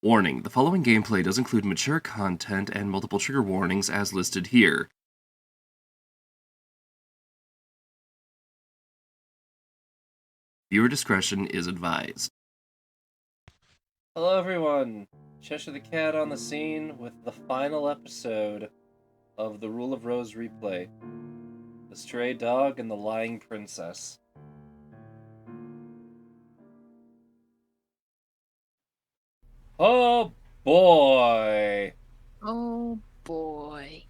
Warning, the following gameplay does include mature content and multiple trigger warnings as listed here. Viewer discretion is advised. Hello everyone, Cheshire the Cat on the scene with the final episode of the Rule of Rose replay. The Stray Dog and the Lying Princess. Oh boy! Oh boy.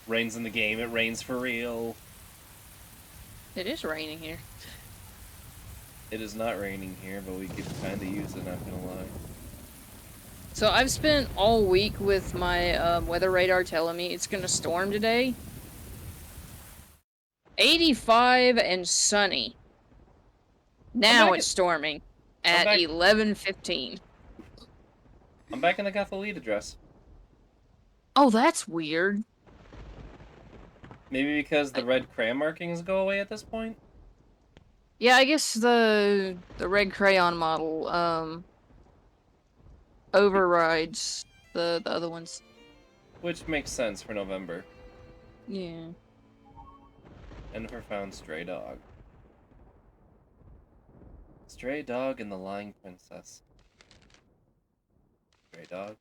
Rains in the game, it rains for real. It is raining here. It is not raining here, but we could kinda use it, not gonna lie. So I've spent all week with my weather radar telling me it's gonna storm today. 85 and sunny. Now it's storming at 11:15. I'm back in the Gathalid address. Oh, that's weird. Maybe because the red crayon markings go away at this point? Yeah, I guess the red crayon model overrides the other ones. Which makes sense for November. Yeah. And for found stray dog. Stray Dog and the Lying Princess. Stray Dog.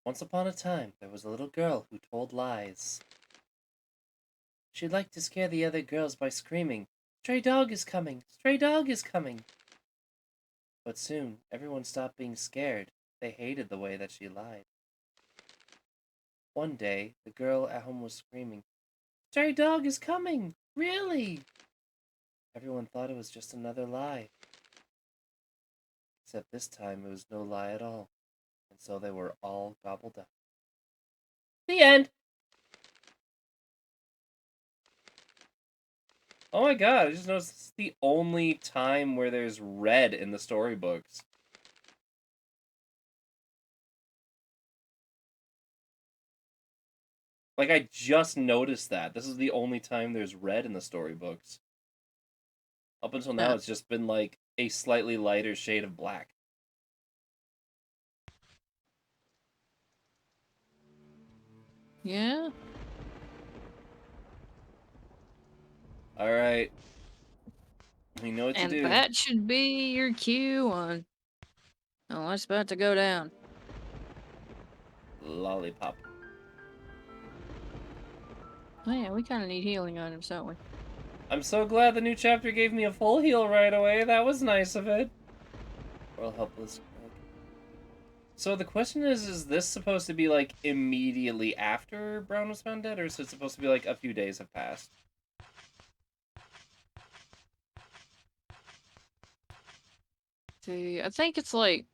Once upon a time, there was a little girl who told lies. She liked to scare the other girls by screaming, "Stray dog is coming! Stray dog is coming!" But soon, everyone stopped being scared. They hated the way that she lied. One day, the girl at home was screaming, "Stray dog is coming! Really?" Everyone thought it was just another lie. Except this time it was no lie at all, and so they were all gobbled up. The end! Oh my god, I just noticed this is the only time where there's red in the storybooks. Like, I just noticed that. This is the only time there's red in the storybooks. Up until now, it's just been, like, a slightly lighter shade of black. Yeah? Alright. We know what to do. And that should be your cue on... Oh, it's about to go down. Lollipop. Oh yeah, we kind of need healing items, don't we? I'm so glad the new chapter gave me a full heal right away. That was nice of it. Well, helpless. So the question is this supposed to be, like, immediately after Brown was found dead, or is it supposed to be, like, a few days have passed? See, I think it's like...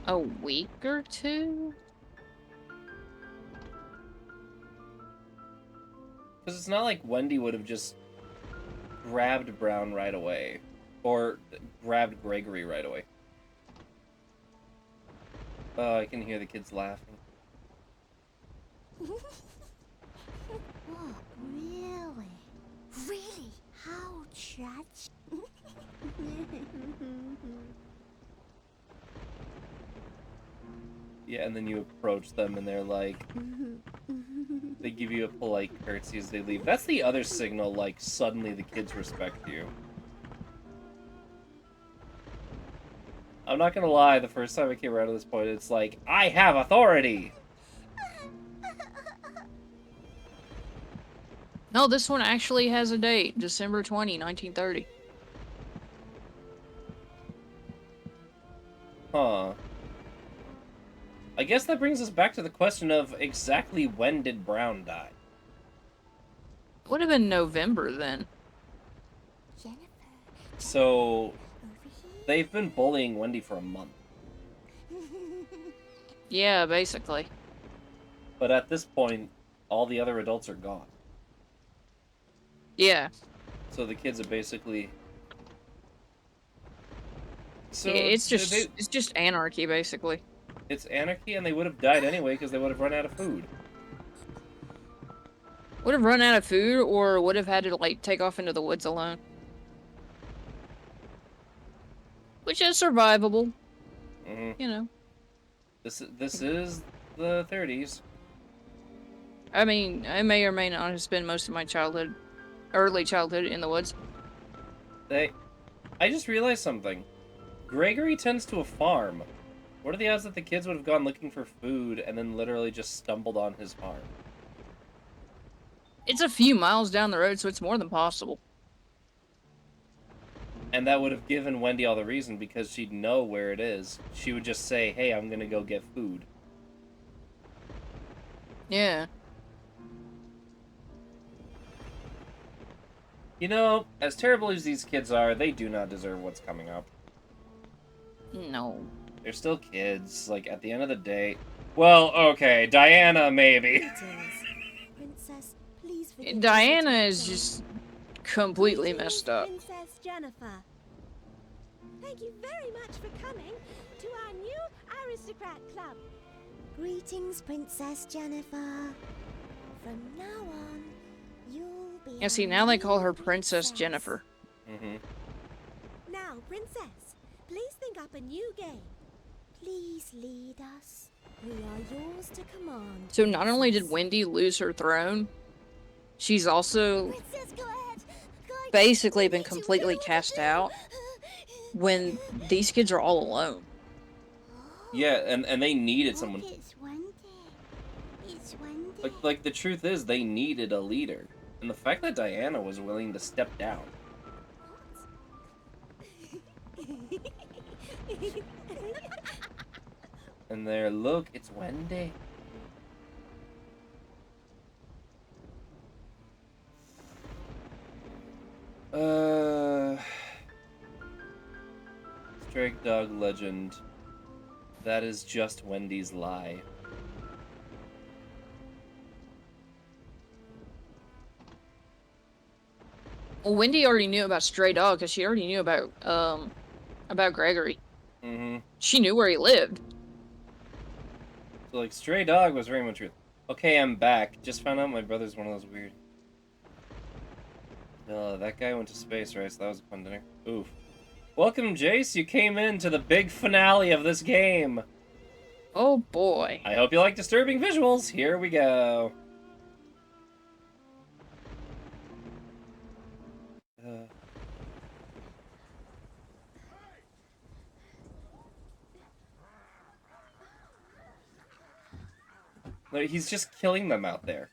a week or two? Because it's not like Wendy would have just grabbed Brown right away. Or grabbed Gregory right away. Oh, I can hear the kids laughing. Oh, really? Really? How judge? Yeah, and then you approach them and they're like... they give you a polite curtsy as they leave. That's the other signal, like, suddenly the kids respect you. I'm not gonna lie, the first time I came around to this point, it's like, I have authority! No, this one actually has a date. December 20, 1930. Huh. I guess that brings us back to the question of exactly when did Brown die? Would have been November then. So, they've been bullying Wendy for a month. Yeah, basically. But at this point, all the other adults are gone. Yeah. So the kids are basically... So yeah, it's just anarchy, basically. It's anarchy, and they would have died anyway because they would have run out of food. Would have run out of food, or would have had to, like, take off into the woods alone. Which is survivable, Hmm. you know. This is the 30s. I mean, I may or may not have spent most of my childhood, early childhood, in the woods. I just realized something. Gregory tends to a farm. What are the odds that the kids would have gone looking for food and then literally just stumbled on his farm? It's a few miles down the road, so it's more than possible. And that would have given Wendy all the reason because she'd know where it is. She would just say, hey, I'm gonna go get food. Yeah. You know, as terrible as these kids are, they do not deserve what's coming up. No. They're still kids, like, at the end of the day. Well, okay, Diana, maybe. Princess, please forgive me for Diana taking is so just completely Greetings, messed up. Princess Jennifer. Thank you very much for coming to our new aristocrat club. Greetings, Princess Jennifer. From now on, you'll be. Yeah, see, our now they new call her Princess Jennifer. Mm-hmm. Now, Princess, please think up a new game. Please lead us. We are yours to command. So not only did Princess. Wendy lose her throne, she's also Princess, go ahead. Guide us. basically We been need you. We completely don't know what to cast do. out when these kids are all alone. Yeah, and they needed someone. It's Wendy. It's Wendy. Like the truth is, they needed a leader. And the fact that Diana was willing to step down. And there, look, it's Wendy. Stray dog legend. That is just Wendy's lie. Well, Wendy already knew about Stray Dog because she already knew about Gregory. Mm-hmm. She knew where he lived. So, like, Stray Dog was very much truth. Okay, I'm back. Just found out my brother's one of those weird... that guy went to space, right? So that was a fun dinner. Oof. Welcome, Jace. You came in to the big finale of this game. Oh boy. I hope you like disturbing visuals. Here we go. No, he's just killing them out there.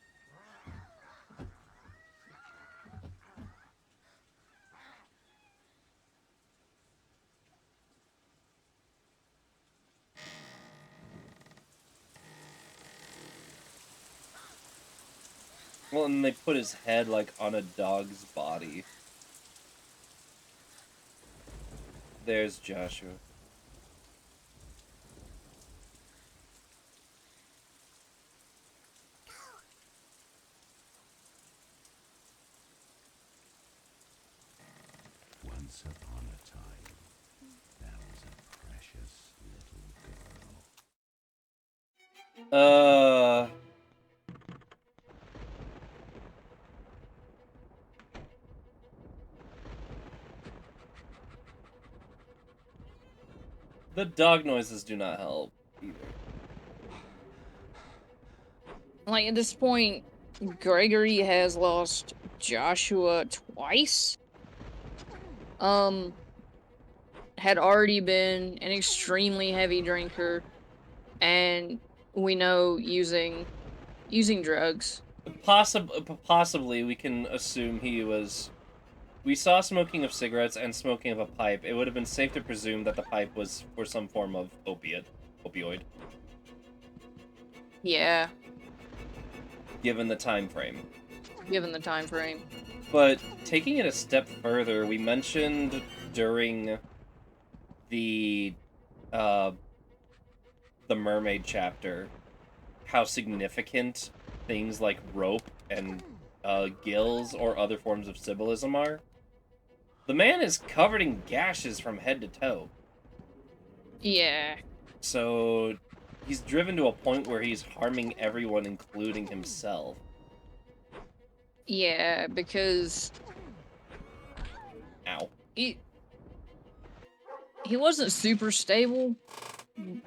Well, and they put his head, like, on a dog's body. There's Joshua. Once upon a time, there was a precious little girl. The dog noises do not help either. Like, at this point, Gregory has lost Joshua twice. Had already been an extremely heavy drinker, and we know using drugs. Possibly, we can assume he was... We saw smoking of cigarettes and smoking of a pipe. It would have been safe to presume that the pipe was for some form of opioid. Yeah. Given the time frame. Given the time frame. But taking it a step further, we mentioned during the mermaid chapter how significant things like rope and gills or other forms of symbolism are. The man is covered in gashes from head to toe. Yeah. So he's driven to a point where he's harming everyone, including himself. Yeah, because... Ow. he wasn't super stable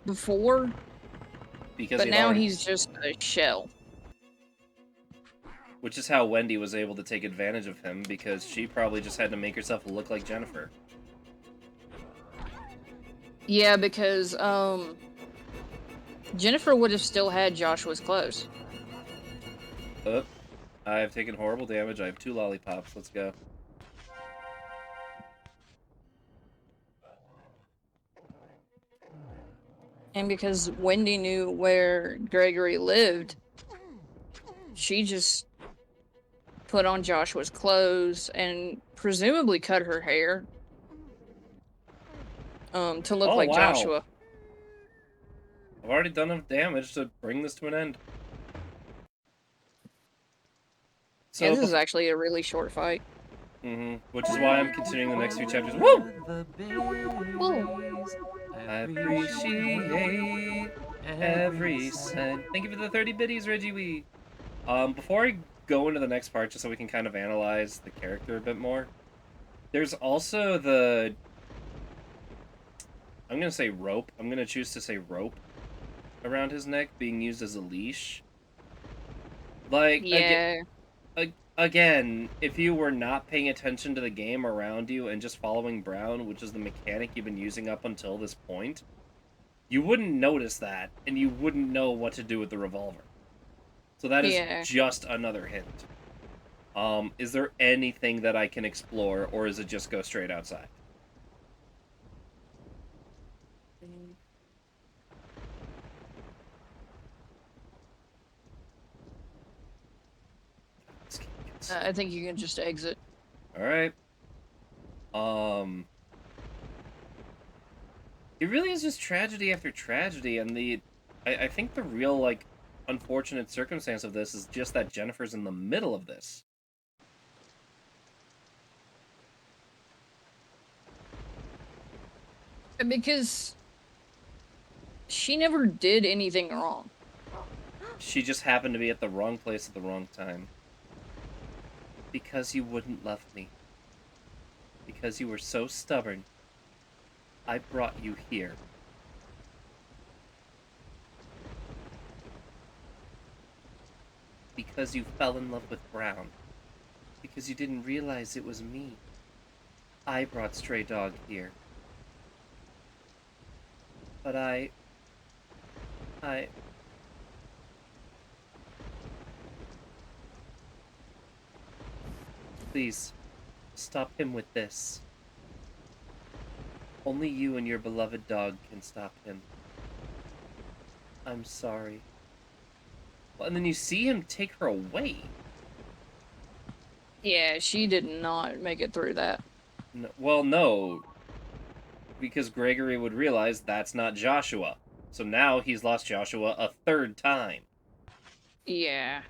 before, Because but he'd now already... he's just a shell. Which is how Wendy was able to take advantage of him, because she probably just had to make herself look like Jennifer. Yeah, because, Jennifer would have still had Joshua's clothes. Oh, I've taken horrible damage. I have 2 lollipops. Let's go. And because Wendy knew where Gregory lived, she just put on Joshua's clothes and presumably cut her hair to look like wow. Joshua. I've already done enough damage to bring this to an end. So Yeah, this is actually a really short fight. Which is why I'm continuing the next few chapters. Woo! Whoa. I appreciate every cent. Thank you for the 30 biddies, Reggie Wee. Before I go into the next part, just so we can kind of analyze the character a bit more, there's also the... I'm gonna say rope. I'm gonna choose to say rope around his neck being used as a leash. Like, Yeah. again, if you were not paying attention to the game around you and just following Brown, which is the mechanic you've been using up until this point, you wouldn't notice that, and you wouldn't know what to do with the revolver. So that is just another hint. Is there anything that I can explore, or is it just go straight outside? I think you can just exit. Alright. It really is just tragedy after tragedy, and I think the real, like, unfortunate circumstance of this is just that Jennifer's in the middle of this. Because she never did anything wrong. She just happened to be at the wrong place at the wrong time. Because you wouldn't love me. Because you were so stubborn. I brought you here. Because you fell in love with Brown. Because you didn't realize it was me. I brought Stray Dog here. But I... Please, stop him with this. Only you and your beloved dog can stop him. I'm sorry. Well, and then you see him take her away. Yeah, she did not make it through that. No, well, no. Because Gregory would realize that's not Joshua. So now he's lost Joshua a 3rd time. Yeah.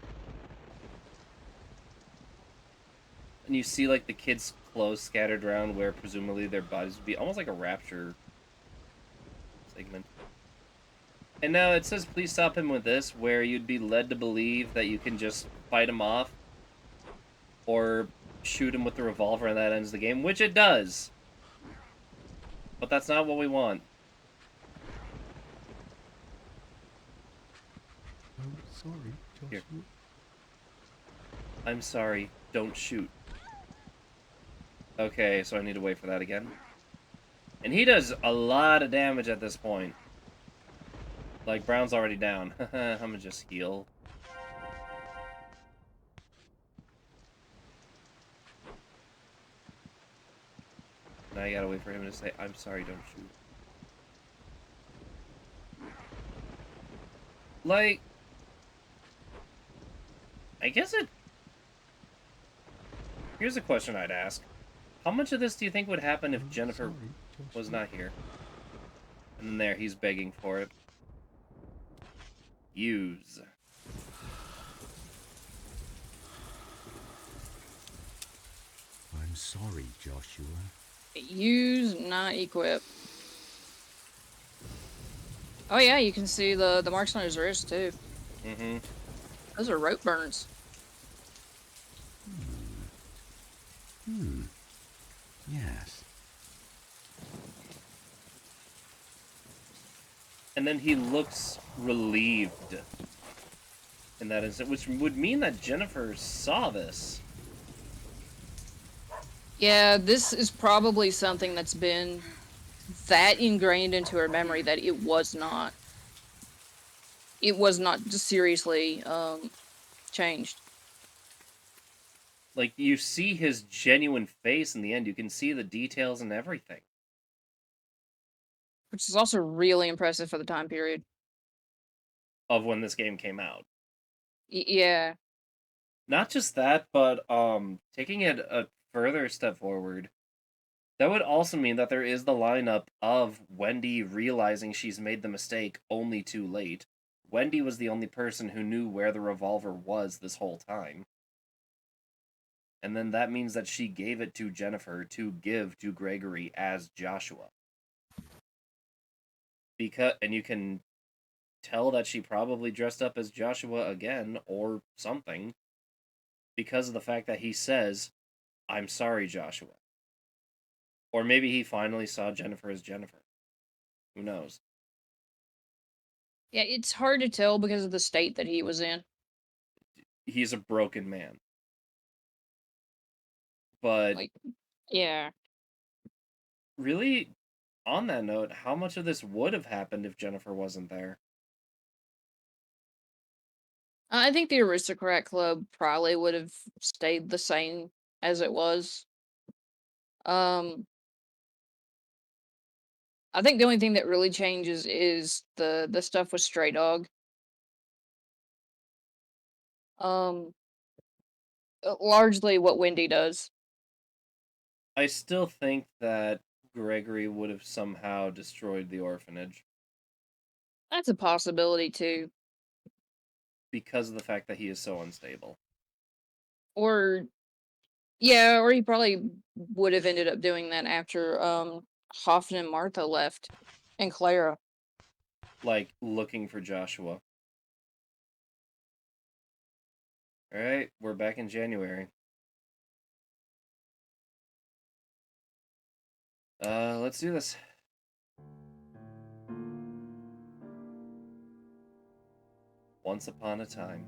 And you see, like, the kids' clothes scattered around where presumably their bodies would be. Almost like a rapture segment. And now it says, please stop him with this, where you'd be led to believe that you can just fight him off. Or shoot him with the revolver and that ends the game, which it does. But that's not what we want. I'm sorry, Joshua. Here. I'm sorry, don't shoot. Okay, so I need to wait for that again. And he does a lot of damage at this point. Like, Brown's already down. I'm gonna just heal. Now you gotta wait for him to say, I'm sorry, don't shoot. Like... I guess it... Here's a question I'd ask. How much of this do you think would happen if Jennifer was not here? And then there, he's begging for it. Use. I'm sorry, Joshua. Use, not equip. Oh yeah, you can see the marks on his wrist too. Those are rope burns. Yes. And then he looks relieved in that instant, which would mean that Jennifer saw this. Yeah, this is probably something that's been that ingrained into her memory that it was not just seriously changed. Like, you see his genuine face in the end. You can see the details and everything. Which is also really impressive for the time period. Of when this game came out. Yeah. Not just that, but taking it a further step forward, that would also mean that there is the lineup of Wendy realizing she's made the mistake only too late. Wendy was the only person who knew where the revolver was this whole time. And then that means that she gave it to Jennifer to give to Gregory as Joshua. And you can tell that she probably dressed up as Joshua again or something because of the fact that he says, "I'm sorry, Joshua." Or maybe he finally saw Jennifer as Jennifer. Who knows? Yeah, it's hard to tell because of the state that he was in. He's a broken man. But Like, yeah. really, on that note, how much of this would have happened if Jennifer wasn't there? I think the Aristocrat Club probably would have stayed the same as it was. Um, I think the only thing that really changes is the stuff with Stray Dog. Um, largely what Wendy does. I still think that Gregory would have somehow destroyed the orphanage That's a possibility too. because of the fact that he is so unstable. Or yeah, or he probably would have ended up doing that after Hoffman and Martha left and Clara. Like, looking for Joshua. Alright, we're back in January. Let's do this. Once upon a time.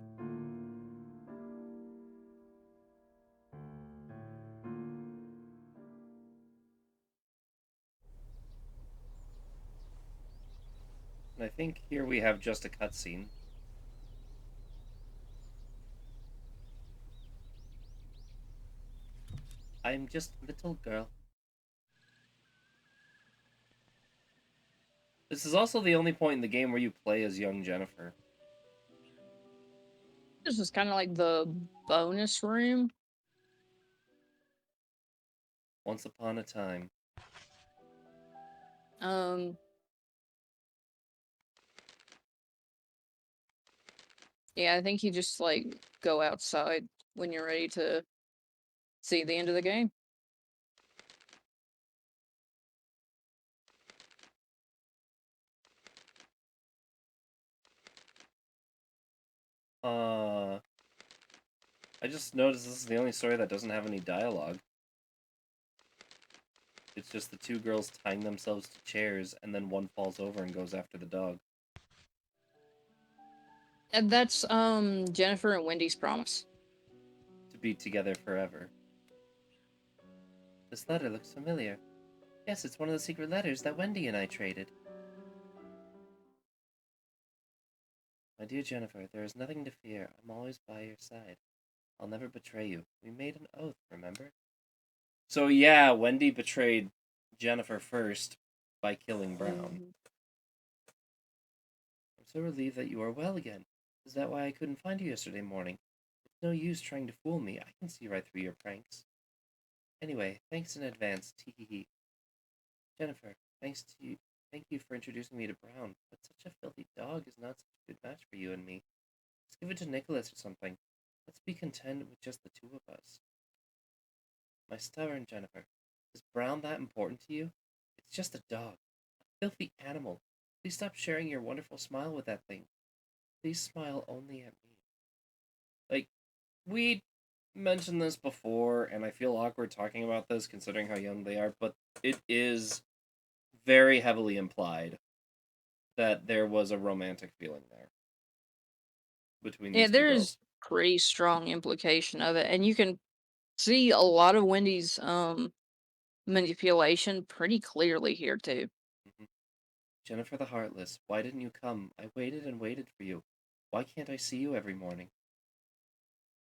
And I think here we have just a cutscene. I'm just a little girl. This is also the only point in the game where you play as young Jennifer. This is kind of like the bonus room. Once upon a time. Um, yeah, I think you just like go outside when you're ready to see the end of the game. I just noticed this is the only story that doesn't have any dialogue. It's just the two girls tying themselves to chairs, and then one falls over and goes after the dog. And that's Jennifer and Wendy's promise. To be together forever. This letter looks familiar. Yes, it's one of the secret letters that Wendy and I traded. My dear Jennifer, there is nothing to fear. I'm always by your side. I'll never betray you. We made an oath, remember? So yeah, Wendy betrayed Jennifer first by killing Brown. I'm so relieved that you are well again. Is that why I couldn't find you yesterday morning? It's no use trying to fool me. I can see right through your pranks. Anyway, thanks in advance. Tee. Jennifer, thanks to you. Thank you for introducing me to Brown, but such a filthy dog is not such a good match for you and me. Let's give it to Nicholas or something. Let's be content with just the two of us. My stubborn Jennifer, is Brown that important to you? It's just a dog. A filthy animal. Please stop sharing your wonderful smile with that thing. Please smile only at me. Like, we mentioned this before, and I feel awkward talking about this considering how young they are, but it is very heavily implied that there was a romantic feeling there between Yeah, these two there's girls. pretty strong implication of it, and you can see a lot of Wendy's manipulation pretty clearly here too. Mhm. Jennifer the Heartless, why didn't you come? I waited and waited for you. Why can't I see you every morning?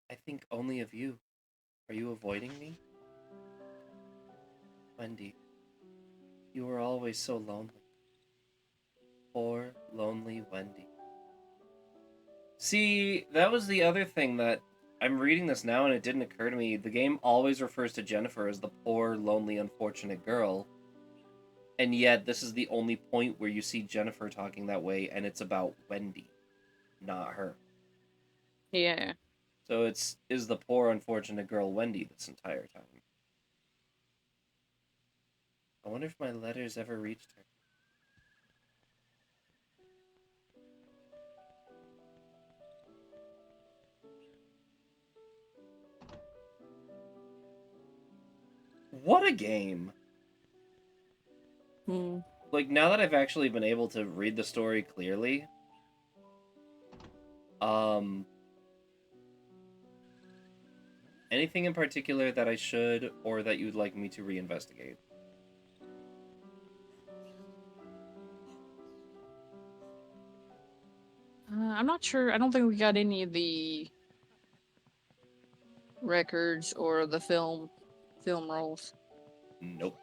I think only of you. Are you avoiding me? Wendy, you were always so lonely. Poor, lonely Wendy. See, that was the other thing that I'm reading this now and it didn't occur to me. The game always refers to Jennifer as the poor, lonely, unfortunate girl. And yet, this is the only point where you see Jennifer talking that way, and it's about Wendy, not her. Yeah. So is the poor, unfortunate girl Wendy this entire time. I wonder if my letters ever reached her. What a game! Hmm. Like, now that I've actually been able to read the story clearly, um, anything in particular that I should or that you'd like me to reinvestigate? I'm not sure. I don't think we got any of the records or the film rolls. Nope.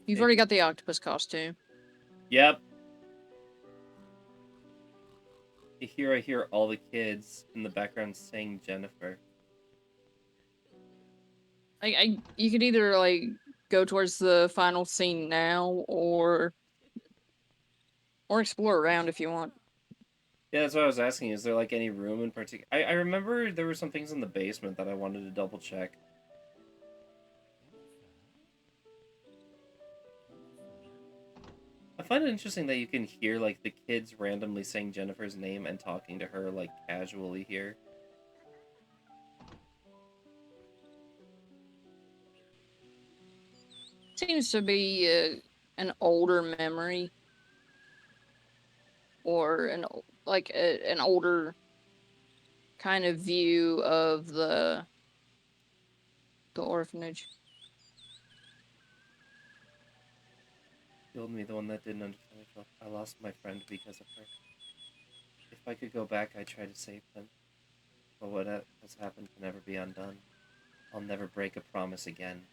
You've Hey. already got the octopus costume. Yep. Here I hear all the kids in the background saying Jennifer. You could either like go towards the final scene now or explore around if you want. Yeah, that's what I was asking. Is there like any room in particular? I remember there were some things in the basement that I wanted to double check. I find it interesting that you can hear like the kids randomly saying Jennifer's name and talking to her like casually here. Seems to be an older memory or an older kind of view of the orphanage. Killed me, the one that didn't understand herself. I lost my friend because of her. If I could go back, I'd try to save them. But what has happened can never be undone. I'll never break a promise again.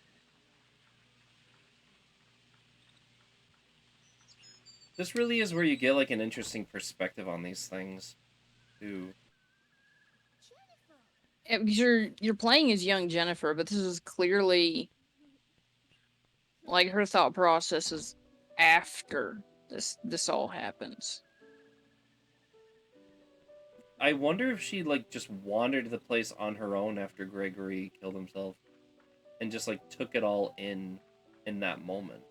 This really is where you get like an interesting perspective on these things, too. Yeah, because you're playing as young Jennifer, but this is clearly like her thought process is after this all happens. I wonder if she like just wandered the place on her own after Gregory killed himself, and just like took it all in that moment.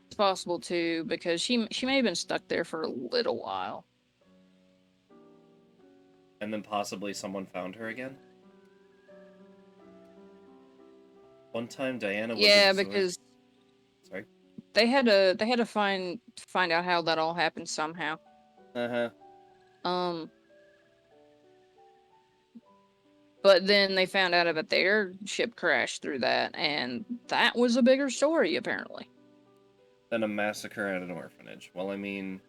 It's possible too because she may have been stuck there for a little while. And then possibly someone found her again. One time Diana was Yeah, absorbed. because Sorry. they had to find out how that all happened somehow. Uh-huh. Um, but then they found out about their ship crashed through that, and that was a bigger story apparently. Then a massacre at an orphanage. Well, I mean,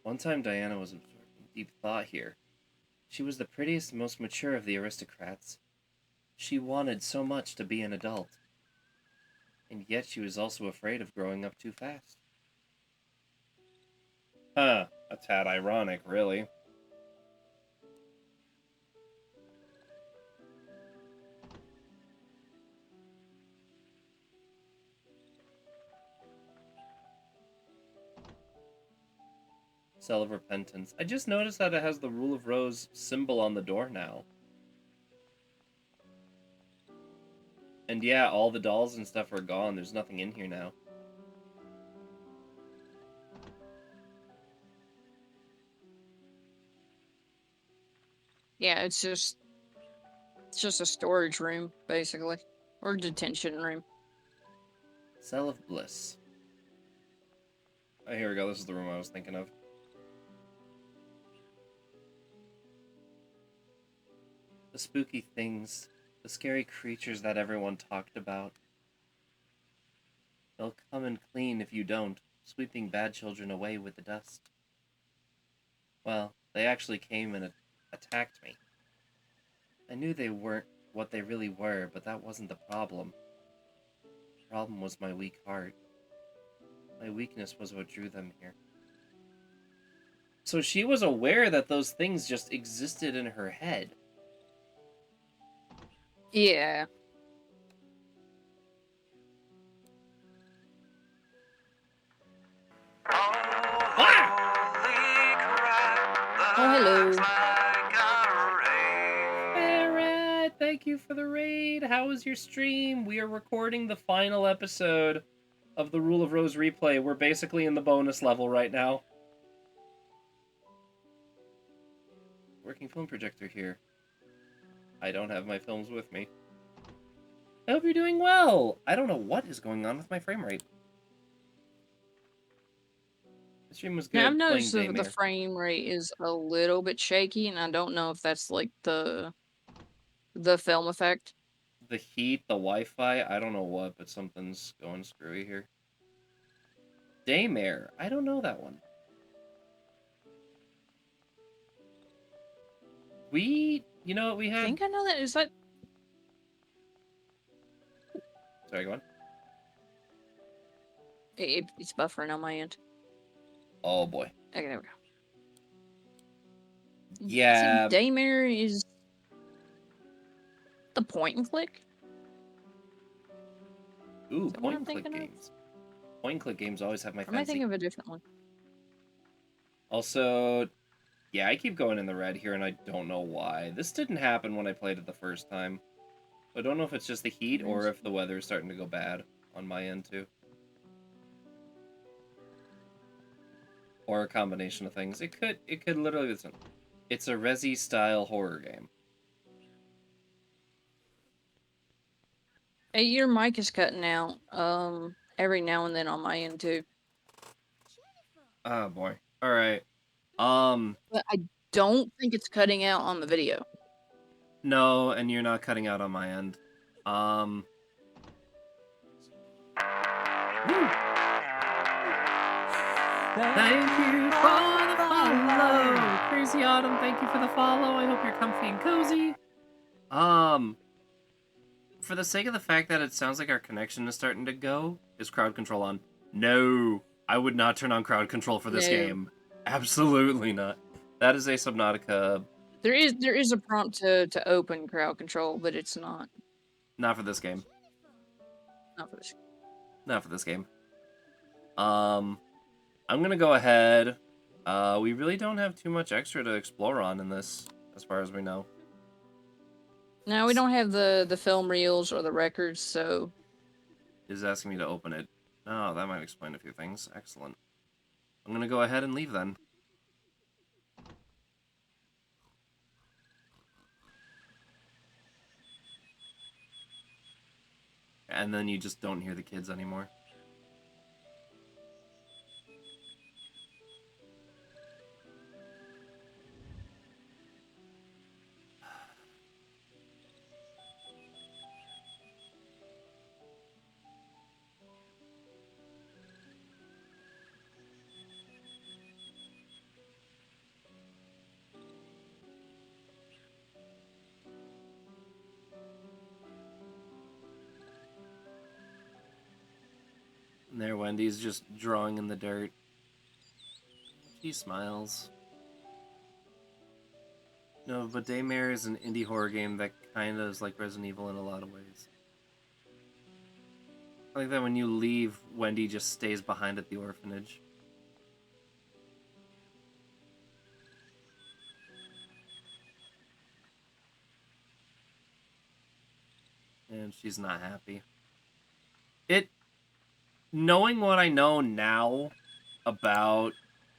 one time Diana was absorbed in deep thought here. She was the prettiest and most mature of the aristocrats. She wanted so much to be an adult. And yet she was also afraid of growing up too fast. Huh. A tad ironic, really. Cell of Repentance. I just noticed that it has the Rule of Rose symbol on the door now. And yeah, all the dolls and stuff are gone. There's nothing in here now. Yeah, it's just a storage room basically, or detention room. Cell of Bliss. Oh, here we go. This is the room I was thinking of. The spooky things, the scary creatures that everyone talked about. They'll come and clean if you don't, sweeping bad children away with the dust. Well, they actually came and attacked me. I knew they weren't what they really were, but that wasn't the problem. The problem was my weak heart. My weakness was what drew them here. So she was aware that those things just existed in her head. Yeah. Oh, hello. Barrett, thank you for the raid. How was your stream? We are recording the final episode of the Rule of Rose replay. We're basically in the bonus level right now. Working film projector here. I don't have my films with me. I hope you're doing well. I don't know what is going on with my frame rate. The stream was good. Now, I've noticed playing the Daymare. frame rate is a little bit shaky, and I don't know if that's like the film effect. The heat, the Wi-Fi, I don't know what, but something's going screwy here. Daymare, I don't know that one. You know what we I had? think I know that. Is that? Sorry, go on. It's buffering on my end. Oh boy. Okay, there we go. Yeah. See, Daymare is the point and click. Ooh, Is that what point I'm and click thinking of? games. Point and click games always have my Or am I fancy. thinking of a different one? Also, yeah, I keep going in the red here, and I don't know why. This didn't happen when I played it the first time. I don't know if it's just the heat or if the weather is starting to go bad on my end too. Or a combination of things. It could literally listen. It's a Resi style horror game. Hey, your mic is cutting out. Every now and then on my end too. Oh boy. All right. But I don't think it's cutting out on the video. No, and you're not cutting out on my end. Thank you for the follow, Crazy Autumn. Thank you for the follow. I hope you're comfy and cozy. For the sake of the fact that it sounds like our connection is starting to go, is crowd control on? No, I would not turn on crowd control for this game. Absolutely not. That is a Subnautica. There is a prompt to open crowd control, but it's not. Not for this game. Not for this. Not for this game. I'm gonna go ahead. We really don't have too much extra to explore on in this, as far as we know. No, we don't have the film reels or the records, so... Is asking me to open it. Oh, that might explain a few things. Excellent. I'm gonna go ahead and leave then. And then you just don't hear the kids anymore. And there, Wendy's just drawing in the dirt. She smiles. No, but Daymare is an indie horror game that kind of is like Resident Evil in a lot of ways. I like that when you leave, Wendy just stays behind at the orphanage. And she's not happy. Knowing what I know now about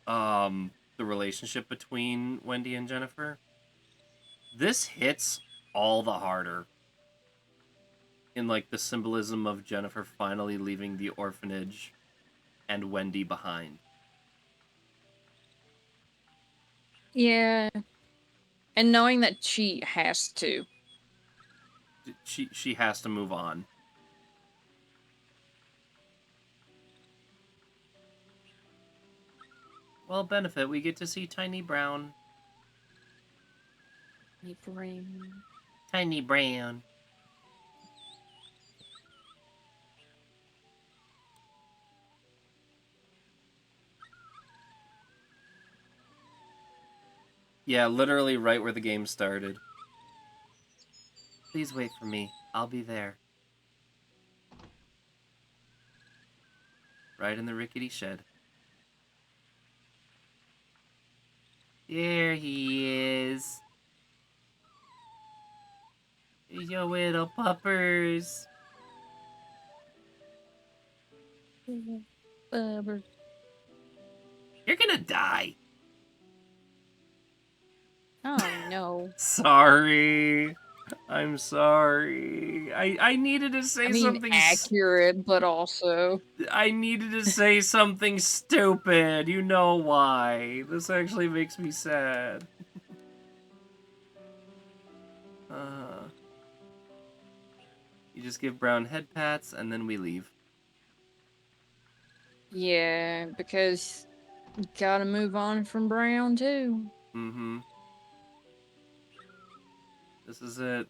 the relationship between Wendy and Jennifer, this hits all the harder. in like the symbolism of Jennifer finally leaving the orphanage and Wendy behind. Yeah. And knowing that she has to. She has to move on. Well, benefit, we get to see Tiny Brown. Tiny Brown. Yeah, literally right where the game started. Please wait for me. I'll be there. Right in the rickety shed. There he is. Your little puppers. Bubber. You're gonna die. Oh no. Sorry. I'm sorry. I needed to say I mean, something. accurate, but also. I needed to say something stupid. You know why. This actually makes me sad. You just give Brown head pats and then we leave. Yeah, because you gotta move on from Brown too. Mm-hmm. This is it.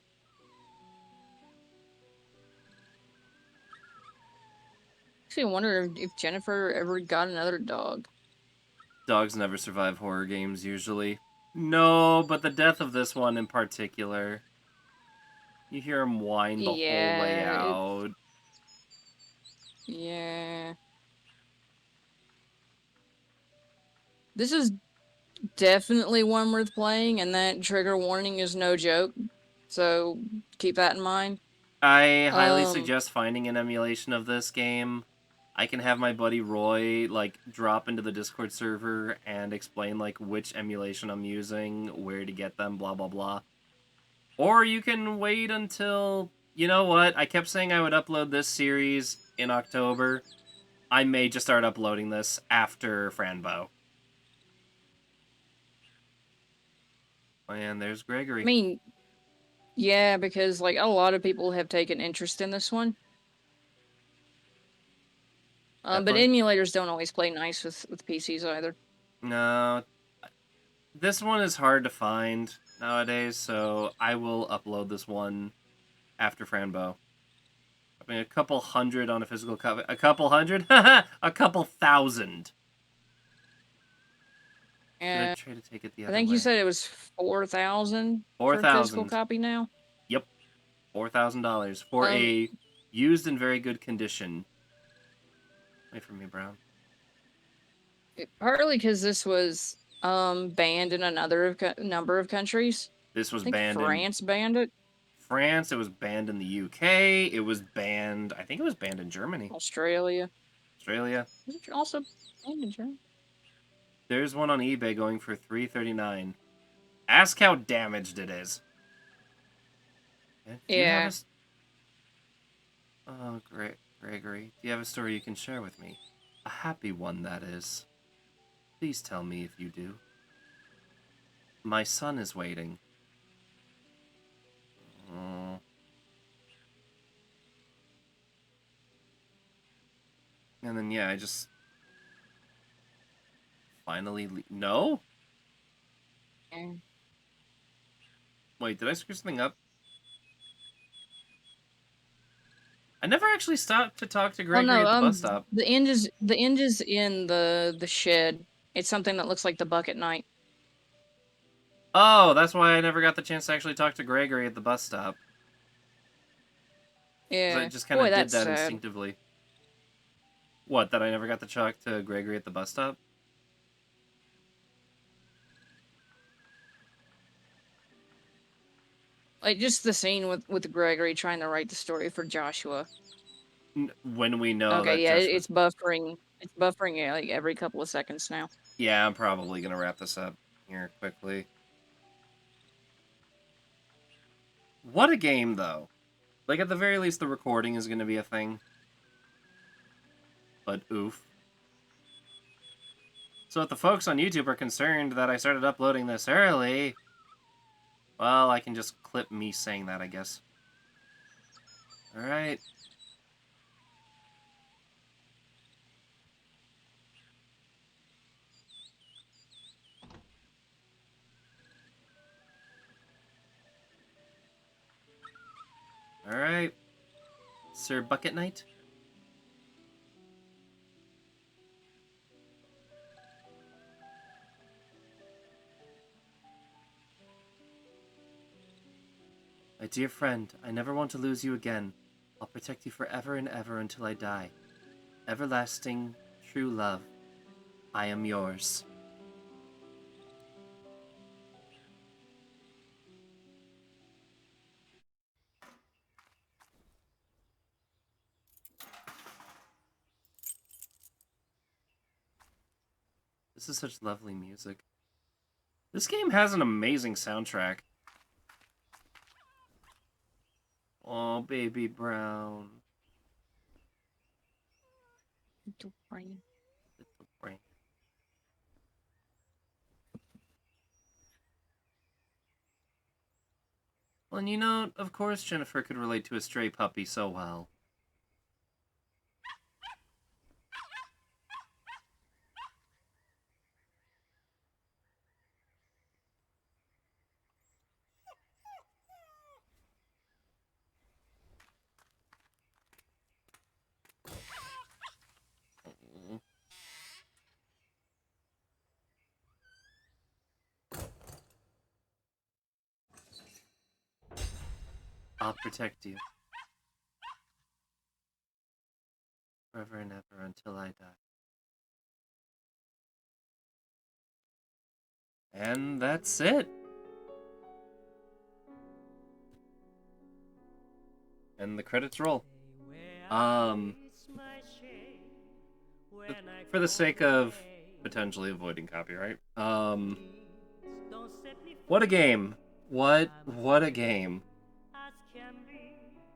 Actually, I wonder if Jennifer ever got another dog. Dogs never survive horror games, usually. No, but the death of this one in particular. You hear him whine the whole way Yeah. out. Yeah. This is definitely one worth playing, and that trigger warning is no joke. So keep that in mind. I highly suggest finding an emulation of this game. I can have my buddy Roy, like, drop into the Discord server and explain, like, which emulation I'm using, where to get them, blah, blah, blah. Or you can wait until... You know what? I kept saying I would upload this series in October. I may just start uploading this after Franbo. And there's Gregory. I mean, yeah, because like a lot of people have taken interest in this one. But emulators don't always play nice with PCs either. No. This one is hard to find nowadays, so I will upload this one after Franbo. I mean, a couple hundred on a physical copy. A couple hundred? A couple thousand. Yeah. Try to take it the I other think way. you said it was 4,000 for a physical copy now? Yep. $4,000 for a used in very good condition. Wait for me, Brown. Partly because this was banned in another number of countries. This was I think banned France banned it. France, it was banned in the UK, it was banned, I think it was banned in Germany. Australia. Was it also banned in Germany? There's one on eBay going for $3.39. Ask how damaged it is. Yeah. Oh, great, Gregory. Do you have a story you can share with me? A happy one, that is. Please tell me if you do. My son is waiting. Oh. And then, yeah, I just... Finally... No? Yeah. Wait, did I screw something up? I never actually stopped to talk to Gregory at the bus stop. The end is in the shed. It's something that looks like the Bucket Knight. Oh, that's why I never got the chance to actually talk to Gregory at the bus stop. Yeah. I just kind of did that sad. instinctively. What, that I never got to talk to Gregory at the bus stop? Like, just the scene with Gregory trying to write the story for Joshua. When we know okay, that yeah, Joshua... it's buffering. It's buffering, yeah, like every couple of seconds now. Yeah, I'm probably going to wrap this up here quickly. What a game, though. Like, at the very least, the recording is going to be a thing. But oof. So if the folks on YouTube are concerned that I started uploading this early, well, I can just clip me saying that, I guess. Alright. Alright. Sir Bucket Knight? My dear friend, I never want to lose you again. I'll protect you forever and ever until I die. Everlasting, true love. I am yours. This is such lovely music. This game has an amazing soundtrack. Oh, baby Brown. Little brain. Little brain. Well, and you know, of course Jennifer could relate to a stray puppy so well. I'll protect you. Forever and ever until I die. And that's it. And the credits roll. For the sake of potentially avoiding copyright, what a game. What a game.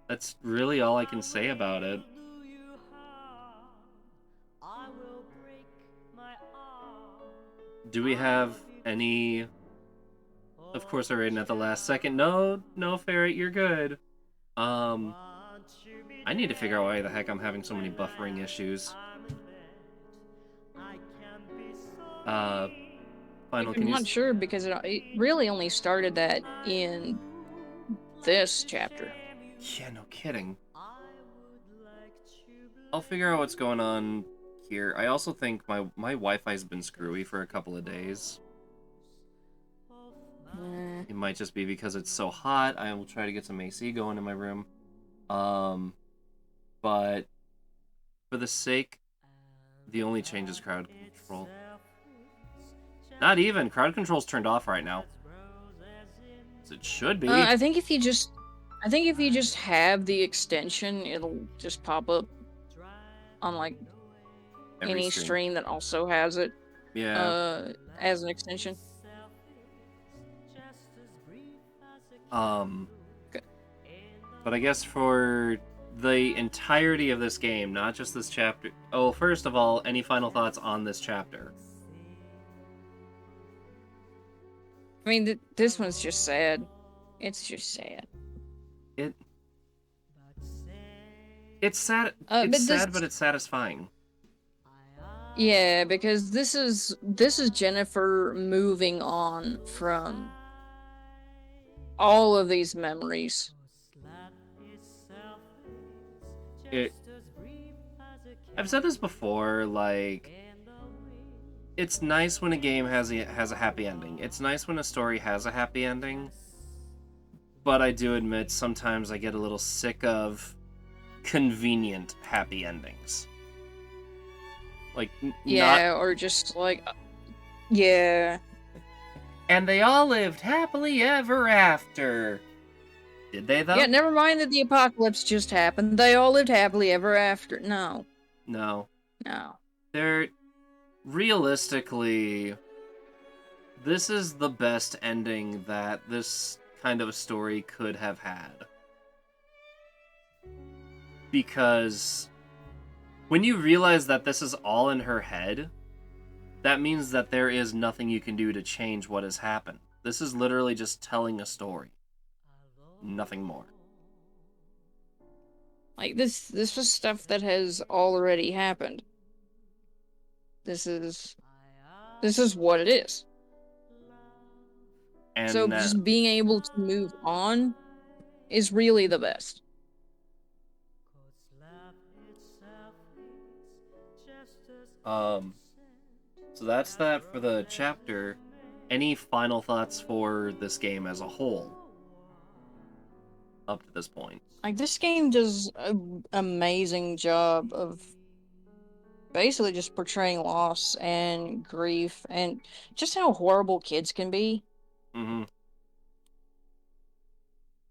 That's really all I can say about it. Do we have any... Of course I read it at the last second. No, Ferret, you're good. I need to figure out why the heck I'm having so many buffering issues. Final, I'm not sure because it really only started that in this chapter. Yeah, no kidding. I'll figure out what's going on here. I also think my Wi-Fi's been screwy for a couple of days. It might just be because it's so hot. I will try to get some AC going in my room. But for the sake, the only change is crowd control. Not even. Crowd control's turned off right now. As it should be. I think if you just have the extension, it'll just pop up on like any stream that also has it. Yeah. As an extension. But I guess for the entirety of this game, not just this chapter. Oh, first of all, any final thoughts on this chapter? I mean, this one's just sad. It's just sad. It's sad. It's sad, but it's satisfying. Yeah, because this is Jennifer moving on from all of these memories. I've said this before, like, it's nice when a game has a happy ending. It's nice when a story has a happy ending. But I do admit sometimes I get a little sick of convenient happy endings. Like, or just like, yeah. And they all lived happily ever after. Did they, though? Yeah, never mind that the apocalypse just happened. They all lived happily ever after. No. No. No. They're... Realistically, this is the best ending that this kind of a story could have had. Because when you realize that this is all in her head, that means that there is nothing you can do to change what has happened. This is literally just telling a story. Nothing more. Like this was stuff that has already happened. This is what it is. So And just being able to move on is really the best. so that's that for the chapter. Any final thoughts for this game as a whole up to this point? Like this game does an amazing job of basically just portraying loss and grief and just how horrible kids can be. Mm-hmm.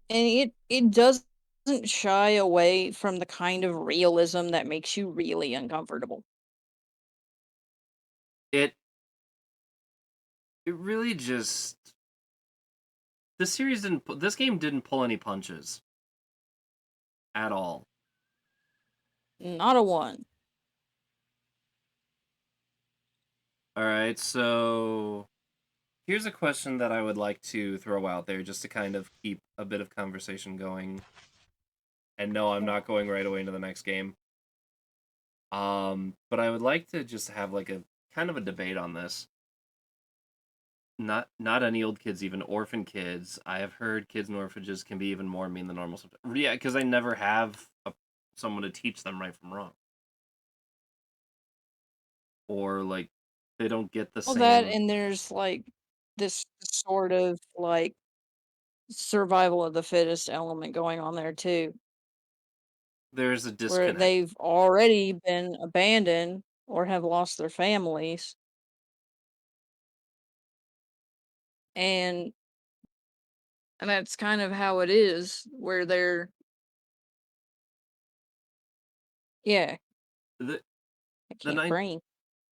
And it doesn't shy away from the kind of realism that makes you really uncomfortable. It really just this game didn't pull any punches at all. Not a one. All right, so here's a question that I would like to throw out there just to kind of keep a bit of conversation going. And no, I'm not going right away into the next game. But I would like to just have like a kind of a debate on this. Not any old kids, even orphan kids. I have heard kids in orphanages can be even more mean than normal. Yeah, because I never have someone to teach them right from wrong, or like they don't get the Well, that same. and there's like this sort of like survival of the fittest element going on there too, There's a where disconnect. they've already been abandoned or have lost their families. And and that's kind of how it is, where they're yeah, The I the can't nine. brain.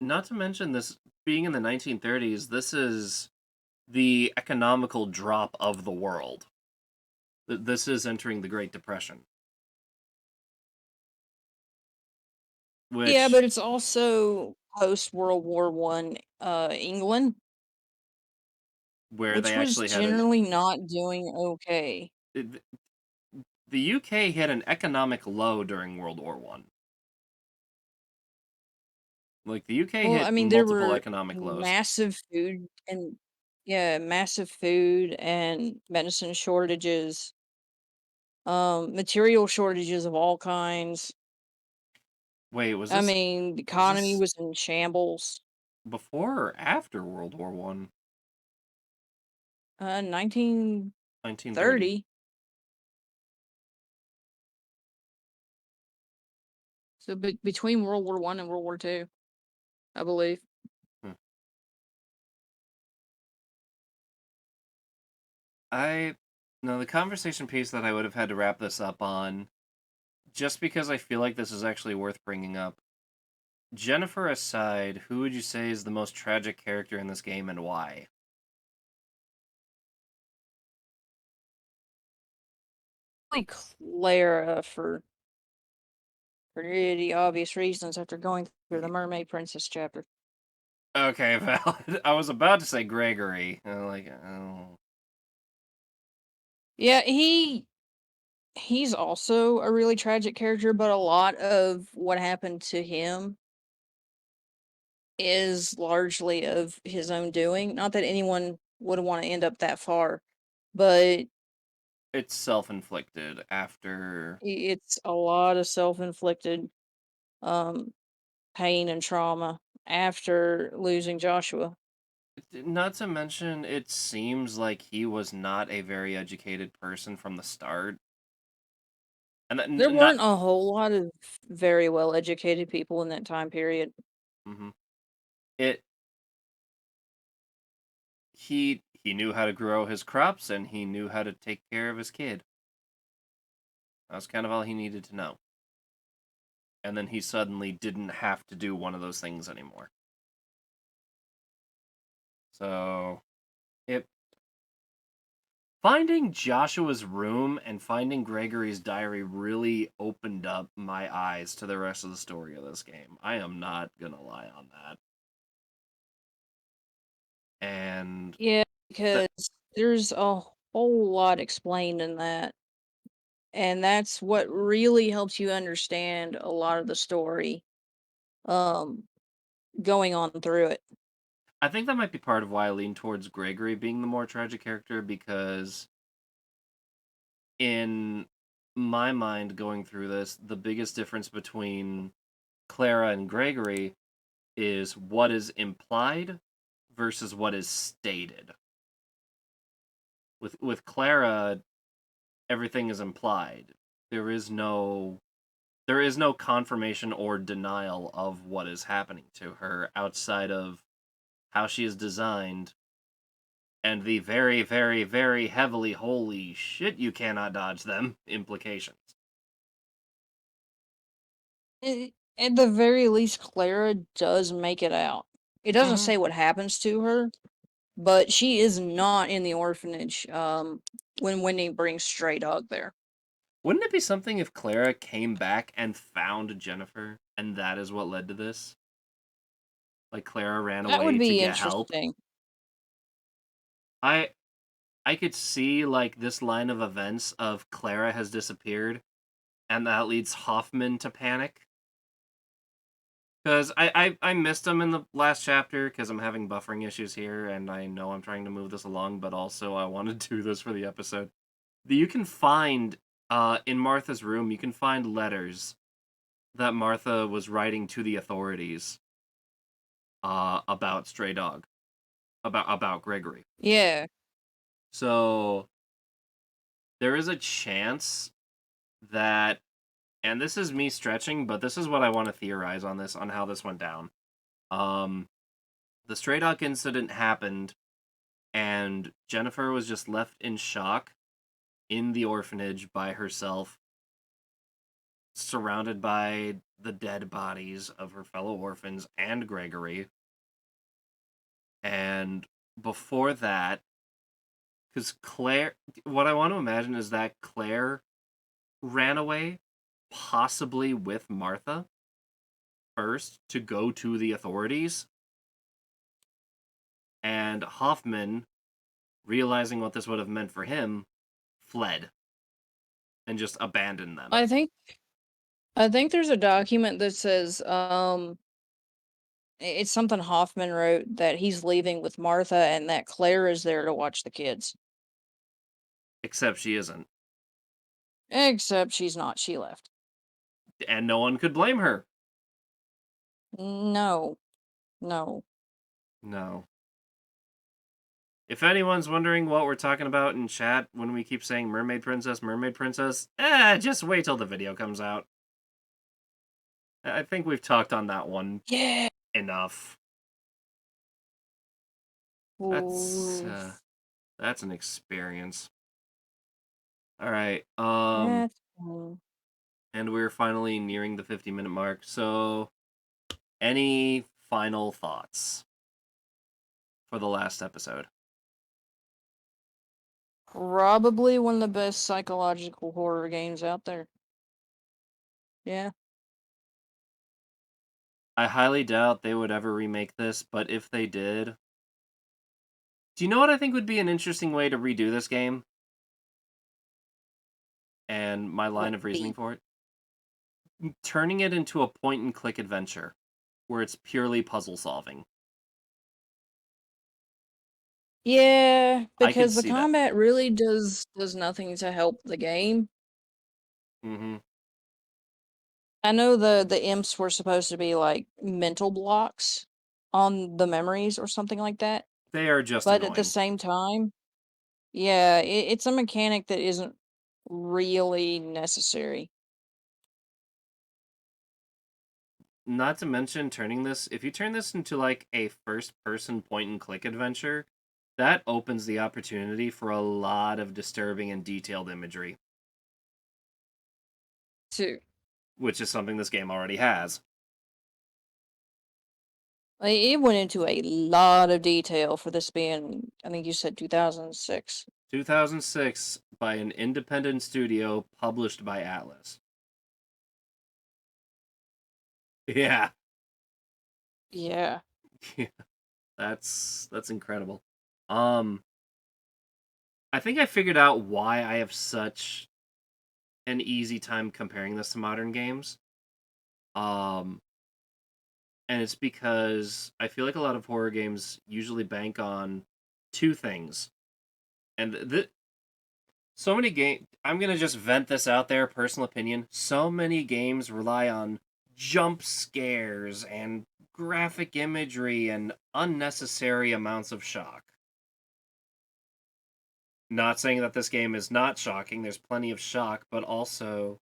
Not to mention this being in the 1930s. This is the economical drop of the world. This is entering the Great Depression, Yeah, which but it's also post World War One England, where they which was actually had an generally not doing okay. it- the UK hit an economic low during World War One. Like the UK Well, I hit mean, there multiple were economic lows. massive food and yeah, massive food and medicine shortages, material shortages of all kinds. Wait, was I this mean, the was economy this was in shambles. before or after World War One? 1930. 1930. So between World War One and World War Two, I believe. Hmm. I no, the conversation piece that I would have had to wrap this up on, just because I feel like this is actually worth bringing up. Jennifer aside, who would you say is the most tragic character in this game and why? Like Clara for pretty obvious reasons after going through the Mermaid Princess chapter. Okay, valid. I was about to say Gregory. Like, oh. Yeah, he's also a really tragic character, but a lot of what happened to him is largely of his own doing. Not that anyone would want to end up that far, but It's self-inflicted after. it's a lot of self-inflicted um pain and trauma after losing Joshua. Not to mention, it seems like he was not a very educated person from the start. And that, There not. weren't a whole lot of very well educated people in that time period. Mhm. It. He knew how to grow his crops and he knew how to take care of his kid. That was kind of all he needed to know. And then he suddenly didn't have to do one of those things anymore. So, it Finding Joshua's room and finding Gregory's diary really opened up my eyes to the rest of the story of this game. I am not gonna lie on that. And Yeah, that because there's a whole lot explained in that. And that's what really helps you understand a lot of the story um going on through it. I think that might be part of why I lean towards Gregory being the more tragic character, because in my mind going through this, the biggest difference between Clara and Gregory is what is implied versus what is stated. With Clara, everything is implied. There is no confirmation or denial of what is happening to her outside of how she is designed and the very, very, very heavily holy shit you cannot dodge them implications. At the very least, Clara does make it out. It doesn't Mm-hmm. say what happens to her, but she is not in the orphanage when Wendy brings Stray Dog there. Wouldn't it be something if Clara came back and found Jennifer, and that is what led to this? Like Clara ran That would away to be get help. interesting. I I could see like this line of events of Clara has disappeared, and that leads Hoffman to panic. Because I missed him in the last chapter because I'm having buffering issues here, and I know I'm trying to move this along, but also I want to do this for the episode. You can find in Martha's room, you can find letters that Martha was writing to the authorities about Stray Dog, about Gregory. Yeah. So there is a chance that, and this is me stretching, but this is what I want to theorize on this, on how this went down. The Stray Dog incident happened, and Jennifer was just left in shock in the orphanage by herself, surrounded by the dead bodies of her fellow orphans and Gregory. And before that, because Claire, what I want to imagine is that Claire ran away, possibly with Martha, first to go to the authorities. And Hoffman, realizing what this would have meant for him, fled and just abandoned them. I think there's a document that says it's something Hoffman wrote that he's leaving with Martha and that Claire is there to watch the kids. Except she isn't. Except she's not. She left. And no one could blame her. No. No. No. If anyone's wondering what we're talking about in chat when we keep saying Mermaid Princess, just wait till the video comes out. I think we've talked on that one Yeah. enough. Ooh. That's an experience. All right. That's cool. And we're finally nearing the 50-minute mark. So, any final thoughts for the last episode? Probably one of the best psychological horror games out there. Yeah. I highly doubt they would ever remake this, but if they did, do you know what I think would be an interesting way to redo this game? And my line of reasoning for it? Turning it into a point and click adventure where it's purely puzzle solving. Yeah, I could because the see that. combat really does nothing to help the game. Mm-hmm. I know the imps were supposed to be like mental blocks on the memories or something like that. They are just But at the annoying. same time, yeah, it's a mechanic that isn't really necessary. Not to mention turning this, if you turn this into like a first person point and click adventure, that opens the opportunity for a lot of disturbing and detailed imagery, Too. which is something this game already has. Like, it went into a lot of detail for this being, I think you said 2006. 2006 by an independent studio published by Atlas. Yeah. Yeah. Yeah. That's incredible. I think I figured out why I have such an easy time comparing this to modern games. Um and it's because I feel like a lot of horror games usually bank on two things. And so many games, I'm going to just vent this out there, personal opinion. So many games rely on jump scares and graphic imagery and unnecessary amounts of shock. Not saying that this game is not shocking, there's plenty of shock, but also,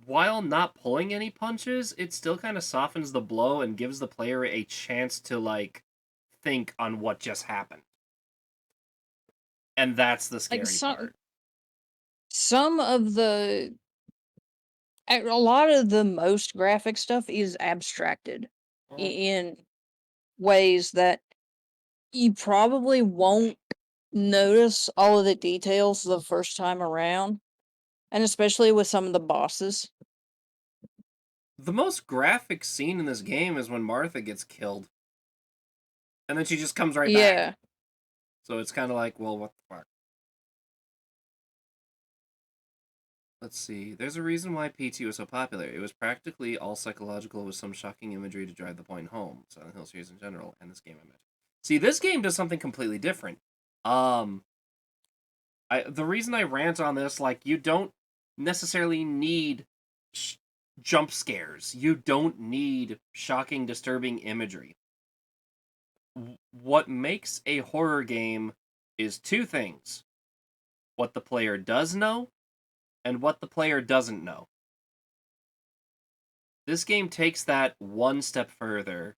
while not pulling any punches, it still kind of softens the blow and gives the player a chance to, like, think on what just happened. And that's the Like scary part. some of the a lot of the most graphic stuff is abstracted in ways that you probably won't notice all of the details the first time around, and especially with some of the bosses. The most graphic scene in this game is when Martha gets killed. And then she just comes right back. Yeah. So it's kind of like, well, what the fuck? Let's see. There's a reason why PT was so popular. It was practically all psychological with some shocking imagery to drive the point home. Silent Hill series in general, and this game I mentioned. See, this game does something completely different. The reason I rant on this, like, you don't necessarily need jump scares. You don't need shocking, disturbing imagery. What makes a horror game is two things: what the player does know and what the player doesn't know. This game takes that one step further,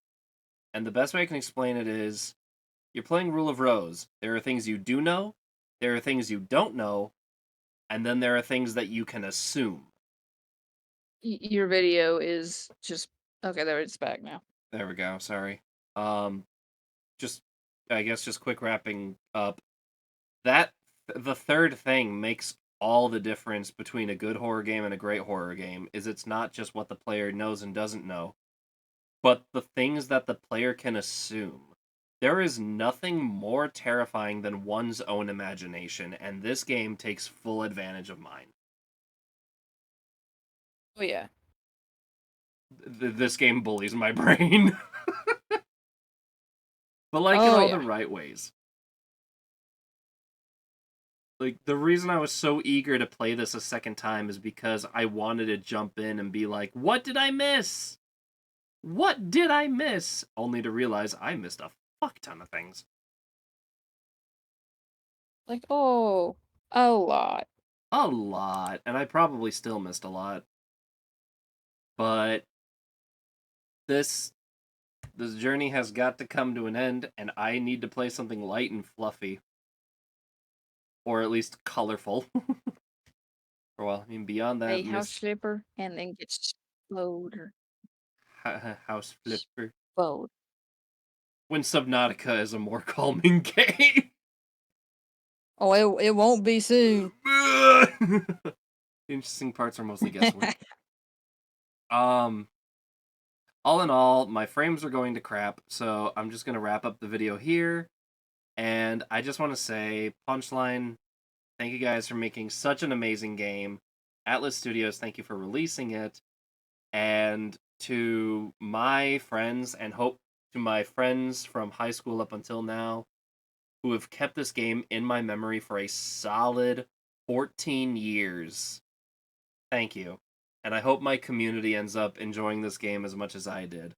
and the best way I can explain it is you're playing Rule of Rose. There are things you do know, there are things you don't know, and then there are things that you can assume. Your video is just okay. There, it's back now. There we go. Sorry. Just I guess just quick wrapping up. That the third thing makes all the difference between a good horror game and a great horror game is it's not just what the player knows and doesn't know, but the things that the player can assume. There is nothing more terrifying than one's own imagination, and this game takes full advantage of mine. Oh yeah. This game bullies my brain. But like in Oh all yeah. the right ways. Like, the reason I was so eager to play this a second time is because I wanted to jump in and be like, what did I miss? What did I miss? Only to realize I missed a fuck ton of things. Like, oh, a lot. A lot. And I probably still missed a lot. But this journey has got to come to an end, and I need to play something light and fluffy. Or at least colorful. For a while. I mean, beyond that, A house flipper and then gets exploded. House flipper. Explode. When Subnautica is a more calming game. Oh, it won't be soon. The interesting parts are mostly guesswork. All in all, my frames are going to crap, so I'm just gonna wrap up the video here. And I just want to say, Punchline, thank you guys for making such an amazing game. Atlas Studios, thank you for releasing it. And to my friends, and hope to my friends from high school up until now, who have kept this game in my memory for a solid 14 years. Thank you. And I hope my community ends up enjoying this game as much as I did.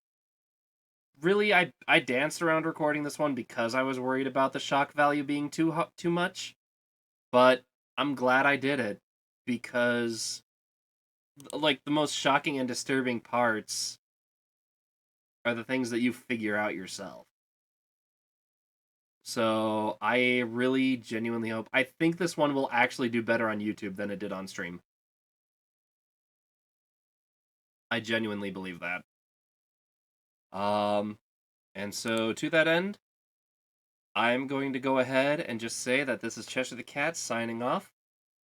Really, I danced around recording this one because I was worried about the shock value being too much. But I'm glad I did it, because like the most shocking and disturbing parts are the things that you figure out yourself. So I really genuinely hope. I think this one will actually do better on YouTube than it did on stream. I genuinely believe that. And so to that end, I'm going to go ahead and just say that this is Cheshire the Cat signing off,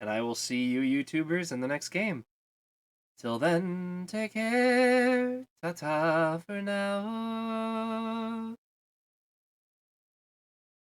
and I will see you YouTubers in the next game. Till then, take care. Ta-ta for now.